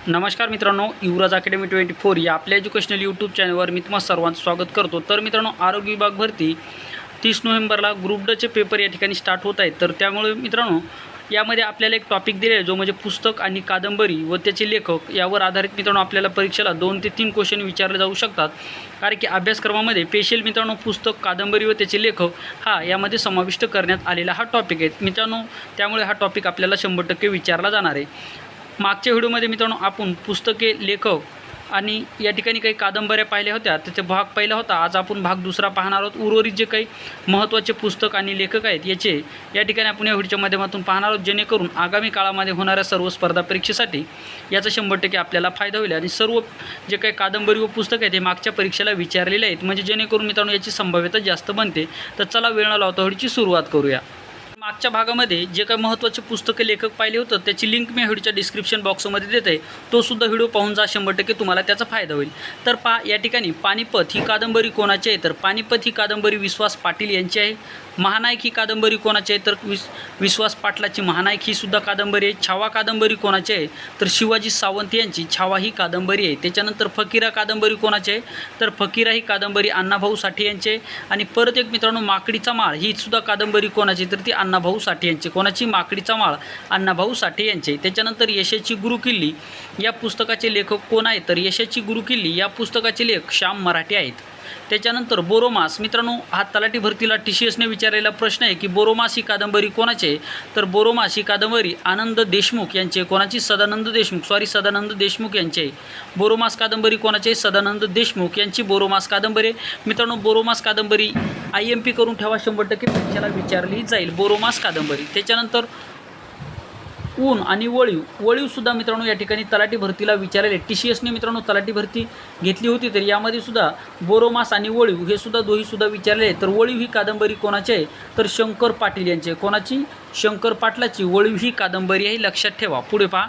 नमस्कार मित्रांनो, युवराज अकॅडमी 24 या आपल्या एज्युकेशनल यूट्यूब चॅनलवर मी तुम्हा सर्वांचं स्वागत करतो। तर मित्रांनो, आरोग्य विभाग भरती 30 नोव्हेंबरला ग्रुप डचे पेपर या ठिकाणी स्टार्ट होत आहेत। तर त्यामुळे मित्रांनो, यामध्ये आपल्याला एक टॉपिक दिले आहे जो म्हणजे पुस्तक आणि कादंबरी व त्याचे लेखक यावर आधारित मित्रांनो आपल्याला परीक्षेला 2 ते 3 क्वेश्चन विचारले जाऊ शकतात। कारण की अभ्यासक्रमामध्ये स्पेशल मित्रांनो पुस्तक, कादंबरी व त्याचे लेखक हा यामध्ये समाविष्ट करण्यात आलेला हा टॉपिक आहे मित्रांनो। त्यामुळे हा टॉपिक आपल्याला 100% विचारला जाणार आहे। मागच्या व्हिडिओमध्ये मित्रांनो आपण पुस्तके, लेखक आणि या ठिकाणी काही कादंबऱ्या पाहिल्या होत्या, त्याचा भाग पहिला होता। आज आपण भाग दुसरा पाहणार आहोत। उर्वरित जे काही महत्त्वाचे पुस्तक आणि लेखक आहेत याचे या ठिकाणी आपण या व्हिडिओच्या माध्यमातून पाहणार आहोत, जेणेकरून आगामी काळामध्ये होणाऱ्या सर्व स्पर्धा परीक्षेसाठी याचा 100% आपल्याला फायदा होईल। आणि सर्व जे काही कादंबरी व पुस्तक आहेत ते मागच्या परीक्षेला विचारलेले आहेत, म्हणजे जेणेकरून मित्रांनो याची संभाव्यता जास्त बनते। तर चला वेळ न लावता व्हिडिओची सुरुवात करूया। मागच्या भागामध्ये जे काही महत्त्वाचे पुस्तके, लेखक पाहिले होतं त्याची लिंक मी व्हिडिओच्या डिस्क्रिप्शन बॉक्समध्ये देत आहे। तो सुद्धा व्हिडिओ पाहून जा, 100% तुम्हाला त्याचा फायदा होईल। तर या ठिकाणी पानिपत ही कादंबरी कोणाची आहे? तर पानिपत ही कादंबरी विश्वास पाटील यांची आहे। महानायक ही कादंबरी कोणाची आहे? तर विश्वास पाटलाची महानायक ही सुद्धा कादंबरी आहे। छावा कादंबरी कोणाची आहे? तर शिवाजी सावंत यांची छावा ही कादंबरी आहे। त्याच्यानंतर फकीरा कादंबरी कोणाची आहे? तर फकीरा ही कादंबरी अण्णाभाऊ साठे यांची आहे। आणि परत एक मित्रांनो, माकडीचा माळ ही सुद्धा कादंबरी कोणाची? तर ती अण्णाभाऊ साठे यांची। कोणाची? माकडीचा माळ अण्णाभाऊ साठे यांचे। त्याच्यानंतर यशाची गुरुकिल्ली या पुस्तकाचे लेखक कोण आहेत? तर यशाची गुरुकिल्ली या पुस्तकाचे लेखक श्याम मराठे आहेत। त्याच्यानंतर बोरोमास मित्रांनो, हा तलाठी भरतीला TCSने विचारलेला प्रश्न आहे की बोरोमास ही कादंबरी कोणाची आहे? तर बोरोमास ही कादंबरी आनंद देशमुख यांची आहे। कोणाची? सदानंद देशमुख यांची आहे। बोरोमास कादंबरी कोणाची आहे? सदानंद देशमुख यांची बोरोमास कादंबरी आहे। मित्रांनो, बोरोमास कादंबरी IMP करून ठेवा, 100% परीक्षेला विचारली जाईल बोरोमास कादंबरी। त्याच्यानंतर ऊन आणि वळीव सुद्धा मित्रांनो या ठिकाणी तलाठी भरतीला विचारले। TCSने मित्रांनो तलाठी भरती घेतली होती, तर यामध्ये सुद्धा बोरोमास आणि वळीव हे सुद्धा दोन्ही सुद्धा विचारले। तर वळीव ही कादंबरी कोणाची आहे? तर शंकर पाटील यांची आहे। कोणाची? शंकर पाटलाची वळीव ही कादंबरी आहे, लक्षात ठेवा। पुढे पहा,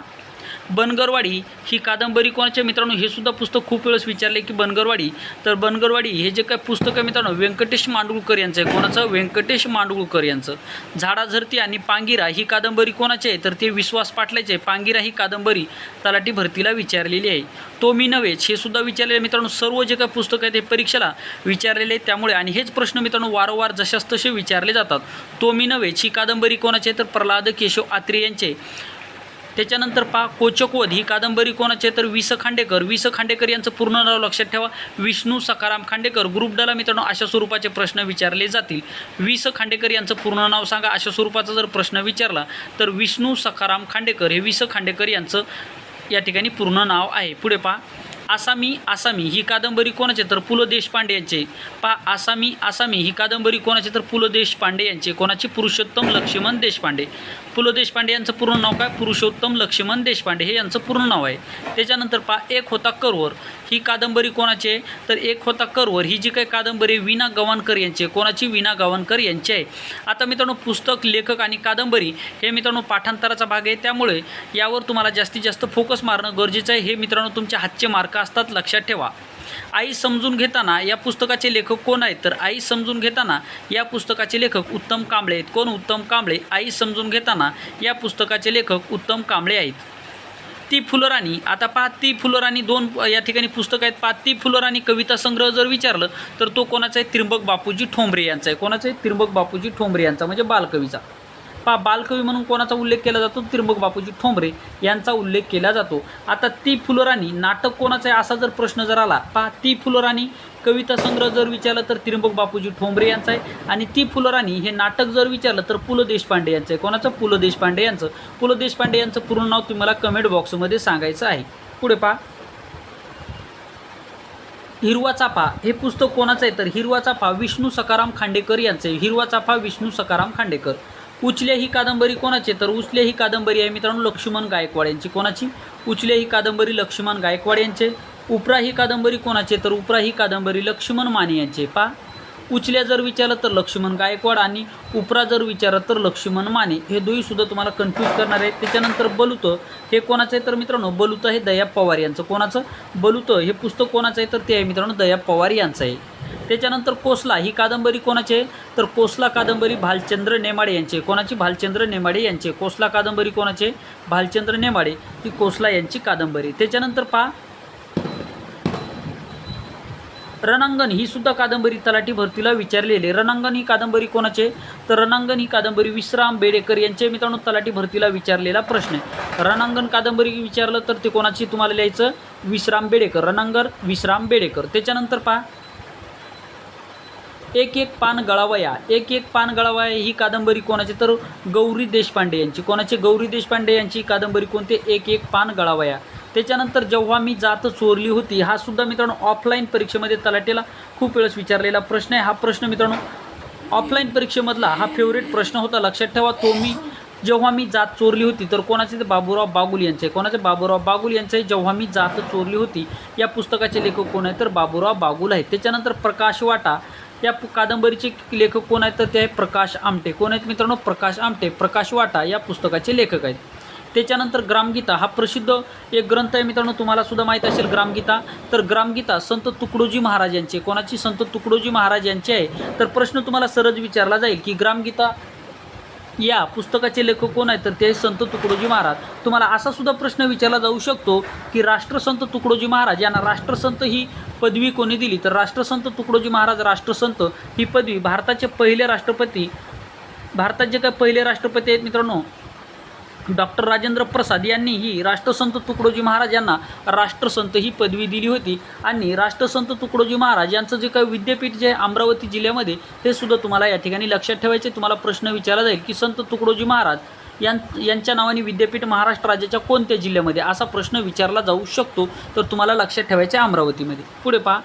बनगरवाडी ही कादंबरी कोणाची? मित्रांनो हे सुद्धा पुस्तक खूप वेळेस विचारले की बनगरवाडी। तर बनगरवाडी हे जे काही पुस्तक आहे मित्रांनो व्यंकटेश मांडगुळकर यांचं आहे। कोणाचं? व्यंकटेश मांडगुळकर यांचं। झाडाझरती आणि पांगिरा ही कादंबरी कोणाची आहे? तर ते विश्वास पाटलाचे आहे। पांगिरा ही कादंबरी तलाठी भरतीला विचारलेली आहे। तो मी नव्हेच हे सुद्धा विचारलेले मित्रांनो। सर्व जे काही पुस्तक आहेत ते परीक्षेला विचारलेले आहेत, त्यामुळे आणि हेच प्रश्न मित्रांनो वारंवार जशास तसे विचारले जातात। तो मी नव्हेच ही कादंबरी कोणाची आहे? तर प्रल्हाद केशव आत्रे यांचे। त्याच्यानंतर कोचकवध ही कादंबरी कोणाची आहे? तर वि. स. खांडेकर यांचं पूर्ण नाव लक्षात ठेवा, विष्णू सखाराम खांडेकर। ग्रुप डला मित्रांनो अशा स्वरूपाचे प्रश्न विचारले जातील। वि. स. खांडेकर यांचं पूर्ण नाव सांगा, अशा स्वरूपाचा जर प्रश्न विचारला तर विष्णू सखाराम खांडेकर हे वि. स. खांडेकर यांचं या ठिकाणी पूर्ण नाव आहे। पुढे पहा, आसामी ही कादंबरी कोणाची? तर पु. ल. देशपांडे यांचे। आसामी ही कादंबरी कोणाची? तर पु. ल. देशपांडे यांचे। कोणाची? पुरुषोत्तम लक्ष्मण देशपांडे। पु. ल. देशपांडे यांचं पूर्ण नाव काय? पुरुषोत्तम लक्ष्मण देशपांडे हे यांचं पूर्ण नाव आहे। त्याच्यानंतर एक होता करवर ही कादंबरी कोणाची आहे? तर एक होता करवर ही जी काही कादंबरी वीणा गवाणकर यांची आहे। कोणाची? वीणा गवाणकर यांची आहे। आता मित्रांनो, पुस्तक, लेखक आणि कादंबरी हे मित्रांनो पाठांतराचा भाग आहे, त्यामुळे यावर तुम्हाला जास्तीत जास्त फोकस मारणं गरजेचं आहे। हे मित्रांनो तुमच्या हातचे मार्क असतात, लक्षात ठेवा। आई समजून घेताना या पुस्तकाचे लेखक कोण आहेत? तर आई समजून घेताना या पुस्तकाचे लेखक उत्तम कांबळे आहेत। कोण? उत्तम कांबळे। आई समजून घेताना या पुस्तकाचे लेखक उत्तम कांबळे आहेत। ती फुलराणी, आता पहा, ती फुलराणी 2 या ठिकाणी पुस्तक आहेत। पहा, ती फुलराणी कविता संग्रह जर विचारलं तर तो कोणाचा आहे? त्र्यंबक बापूजी ठोंबरे यांचा आहे। कोणाचा आहे? त्र्यंबक बापूजी ठोंबरे यांचा, म्हणजे बालकवीचा। पहा, बालकवी म्हणून कोणाचा उल्लेख केला जातो? त्र्यंबक बापूजी ठोंबरे यांचा उल्लेख केला जातो। आता ती फुलराणी नाटक कोणाचं आहे असा जर प्रश्न जर आला, पहा, ती फुलराणी कविता संग्रह जर विचारलं तर त्र्यंबक बापूजी ठोंबरे यांचा आहे। आणि ती फुलराणी हे नाटक जर विचारलं तर पु. ल. देशपांडे यांचं आहे। कोणाचं? पु. ल. देशपांडे यांचं। पु. ल. देशपांडे यांचं पूर्ण नाव तुम्हाला कमेंट बॉक्समध्ये सांगायचं आहे। पुढे पहा, हिरवा चाफा हे पुस्तक कोणाचं आहे? तर हिरवा चाफा विष्णू सखाराम खांडेकर यांचं आहे। हिरवा चाफा विष्णू सखाराम खांडेकर। उचल्या ही कादंबरी कोणाची? तर उचल्या ही कादंबरी आहे मित्रांनो लक्ष्मण गायकवाड यांची। कोणाची? उचल्या ही कादंबरी लक्ष्मण गायकवाड यांचे। उपरा ही कादंबरी कोणाची? तर उपरा ही कादंबरी लक्ष्मण माने यांचे। पहा, उचल्या जर विचारलं तर लक्ष्मण गायकवाड आणि उपरा जर विचारलं तर लक्ष्मण माने, हे दोन्ही सुद्धा तुम्हाला कन्फ्यूज करणार आहे। त्याच्यानंतर बलुत हे कोणाचं आहे? तर मित्रांनो बलुत हे दया पवार यांचं। कोणाचं? बलुत हे पुस्तक कोणाचं आहे? तर ते आहे मित्रांनो दया पवार यांचं आहे। त्याच्यानंतर कोसला ही कादंबरी कोणाची आहे, तर कोसला कादंबरी भालचंद्र नेमाडे यांची. कोणाची? भालचंद्र नेमाडे यांची. कोसला कादंबरी कोणाची? भालचंद्र नेमाडे, ही कोसला यांची कादंबरी. त्याच्यानंतर पहा रणांगण ही सुद्धा कादंबरी तलाठी भरतीला विचारलेली. रणांगण ही कादंबरी कोणाची? तर रणांगण ही कादंबरी विश्राम बेडेकर यांचे. मित्रांनो तलाठी भरतीला विचारलेला प्रश्न आहे. रणांगण कादंबरी विचारलं तर ते कोणाची तुम्हाला लिहायचं? विश्राम बेडेकर. रणांगण विश्राम बेडेकर. त्याच्यानंतर पहा एक एक पान गळावया. एक एक पान गळावया ही कादंबरी कोणाची? तर गौरी देशपांडे यांची. कोणाची? गौरी देशपांडे यांची कादंबरी कोणती? एक एक पान गळावया. त्याच्यानंतर जेव्हा मी जात चोरली होती हा सुद्धा मित्रांनो ऑफलाईन परीक्षेमध्ये तलाठीला खूप वेळेस विचारलेला प्रश्न आहे. हा प्रश्न मित्रांनो ऑफलाईन परीक्षेमधला हा फेवरेट प्रश्न होता. लक्षात ठेवा. जेव्हा मी जात चोरली होती तर कोणाचे? तर बाबूराव बागुल यांचे. कोणाचे? बाबूराव बागुल यांचे. जेव्हा मी जात चोरली होती या पुस्तकाचे लेखक कोण आहे? तर बाबूराव बागुल आहेत. त्याच्यानंतर प्रकाश वाटा या कादंबरीचे लेखक कोण आहेत? तर ते आहे प्रकाश आमटे. कोण आहेत मित्रांनो? प्रकाश आमटे. प्रकाश वाटा या पुस्तकाचे लेखक आहेत. त्याच्यानंतर ग्रामगीता हा प्रसिद्ध एक ग्रंथ आहे मित्रांनो, तुम्हाला सुद्धा माहीत असेल ग्रामगीता. तर ग्रामगीता संत तुकडोजी महाराज यांचे. कोणाची? संत तुकडोजी महाराज यांची आहे. तर प्रश्न तुम्हाला सहज विचारला जाईल की ग्रामगीता या पुस्तकाचे लेखक कोण आहेत? तर ते संत तुकडोजी महाराज. तुम्हाला असा सुद्धा प्रश्न विचारला जाऊ शकतो की राष्ट्रसंत तुकडोजी महाराज यांना राष्ट्रसंत ही पदवी कोणी दिली? तर राष्ट्रसंत तुकडोजी महाराज राष्ट्रसंत ही पदवी भारताचे पहिले राष्ट्रपती, भारतात जे काही पहिले राष्ट्रपती आहेत मित्रांनो डॉक्टर राजेंद्र प्रसाद यांनी ही राष्ट्रसंत तुकडोजी महाराज यांना राष्ट्रसंत ही पदवी दिली होती. आणि राष्ट्रसंत तुकडोजी महाराज यांचं जे काही विद्यापीठ जे आहे अमरावती जिल्ह्यामध्ये हे सुद्धा तुम्हाला या ठिकाणी लक्षात ठेवायचे. तुम्हाला प्रश्न विचारला जाईल की संत तुकडोजी महाराज यांच्या नावाने विद्यापीठ महाराष्ट्र राज्याच्या कोणत्या जिल्ह्यामध्ये, असा प्रश्न विचारला जाऊ शकतो. तर तुम्हाला लक्षात ठेवायचे अमरावतीमध्ये. पुढे पहा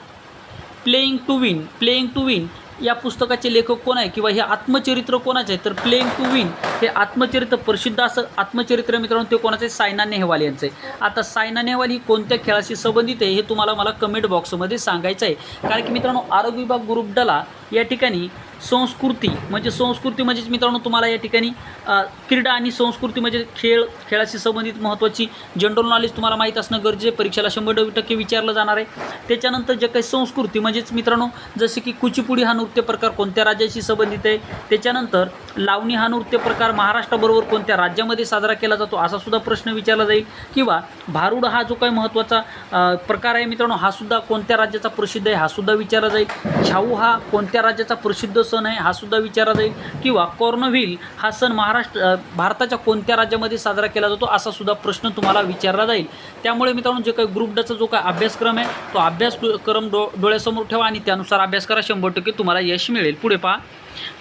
playing to win. Playing to win या पुस्तकाचे लेखक कोण आहे किंवा हे आत्मचरित्र कोणाचे आहे? तर प्लेइंग टू विन हे आत्मचरित्र प्रसिद्ध असं आत्मचरित्र मित्रांनो ते कोणाचे? सायना नेहवाल यांचं आहे. आता सायना नेहवाल ही कोणत्या खेळाशी संबंधित आहे हे तुम्हाला मला कमेंट बॉक्समध्ये सांगायचं आहे. कारण की मित्रांनो आरोग्य विभाग ग्रुप डला या ठिकाणी संस्कृती म्हणजेच मित्रांनो तुम्हाला या ठिकाणी क्रीडा आणि संस्कृती म्हणजे खेळाशी संबंधित महत्त्वाची जनरल नॉलेज तुम्हाला माहीत असणं गरजेचं आहे. परीक्षेला 100% विचारलं जाणार आहे. त्याच्यानंतर जे काही संस्कृती म्हणजेच मित्रांनो जसे की कुचिपुडी हा नृत्य प्रकार कोणत्या राज्याशी संबंधित आहे. त्याच्यानंतर लावणी हा नृत्य प्रकार महाराष्ट्राबरोबर कोणत्या राज्यामध्ये साजरा केला जातो, असा सुद्धा प्रश्न विचारला जाईल. किंवा भारुड हा जो काही महत्त्वाचा प्रकार आहे मित्रांनो हा सुद्धा कोणत्या राज्याचा प्रसिद्ध आहे हा सुद्धा विचारला जाईल. छाऊ हा कोणत्या राज्याचा प्रसिद्ध सण आहे हा सुद्धा विचारला जाईल. किंवा कॉर्नव्हिल हा सण भारताच्या कोणत्या राज्यामध्ये साजरा केला जातो असा सुद्धा प्रश्न तुम्हाला विचारला जाईल. त्यामुळे मित्रांनो जे काही ग्रुप डचा जो काही अभ्यासक्रम आहे तो अभ्यासक्रम डोळ्यासमोर ठेवा आणि त्यानुसार अभ्यास करा. 100% तुम्हाला यश मिळेल. पुढे पहा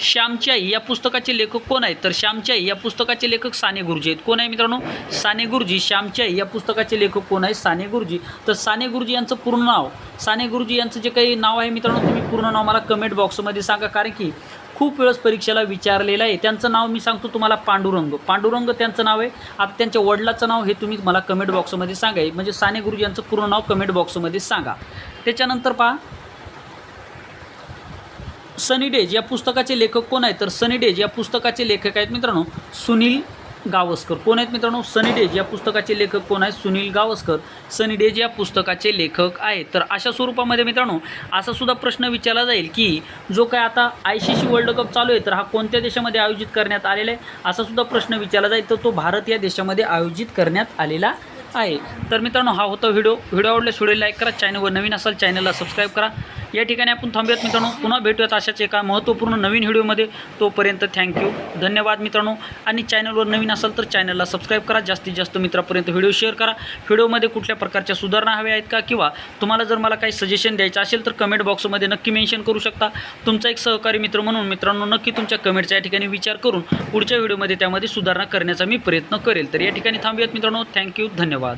श्यामची आई या पुस्तकाचे लेखक कोण आहेत? तर श्यामची आई या पुस्तकाचे लेखक साने गुरुजी आहेत. कोण आहे मित्रांनो? साने गुरुजी. श्यामची आई या पुस्तकाचे लेखक कोण आहे? साने गुरुजी. तर साने गुरुजी यांचं पूर्ण नाव, साने गुरुजी यांचं जे काही नाव आहे मित्रांनो तुम्ही पूर्ण नाव मला कमेंट बॉक्समध्ये सांगा. कारण की खूप वेळेस परीक्षेला विचारलेलं आहे. त्यांचं नाव मी सांगतो तुम्हाला पांडुरंग त्यांचं नाव आहे. आता त्यांच्या वडिलाचं नाव हे तुम्ही मला कमेंट बॉक्समध्ये सांगा. म्हणजे साने गुरुजी यांचं पूर्ण नाव कमेंट बॉक्समध्ये सांगा. त्याच्यानंतर पहा सनी डेज या पुस्तकाचे लेखक कोण आहेत? तर सनी डेज या पुस्तकाचे लेखक आहेत मित्रांनो सुनील गावस्कर. कोण आहेत मित्रांनो? सनी डेज या पुस्तकाचे लेखक कोण आहेत? सुनील गावस्कर. सनी डेज या पुस्तकाचे लेखक आहेत. तर अशा स्वरूपामध्ये मित्रांनो असा सुद्धा प्रश्न विचारला जाईल की जो काय आता ICC वर्ल्ड कप चालू आहे तर हा कोणत्या देशामध्ये आयोजित करण्यात आलेला आहे, असा सुद्धा प्रश्न विचारला जाईल. तर तो भारत या देशामध्ये आयोजित करण्यात आलेला आहे. तर मित्रांनो हा होता व्हिडिओ आवडल्यास व्हिडिओ लाईक करा. चॅनलवर नवीन असाल चॅनलला सबस्क्राईब करा. या ठिकाणी आपण थांबूयात मित्रांनो. पुन्हा भेटूयात अशाच एका महत्त्वपूर्ण नवीन व्हिडिओमध्ये. तोपर्यंत थँक्यू, धन्यवाद मित्रांनो. आणि चॅनलवर नवीन असाल तर चॅनलला सबस्क्राईब करा. जास्तीत जास्त मित्रापर्यंत व्हिडिओ शेअर करा. व्हिडिओमध्ये कुठल्या प्रकारच्या सुधारणा हव्या आहेत का किंवा तुम्हाला जर मला काही सजेशन द्यायचं असेल तर कमेंट बॉक्समध्ये नक्की मेन्शन करू शकता. तुमचा एक सहकारी मित्र म्हणून मित्रांनो नक्की तुमच्या कमेंटचा या ठिकाणी विचार करून पुढच्या व्हिडिओमध्ये त्यामध्ये सुधारणा करण्याचा मी प्रयत्न करेल. तर या ठिकाणी थांबूयात मित्रांनो. थँक्यू, धन्यवाद.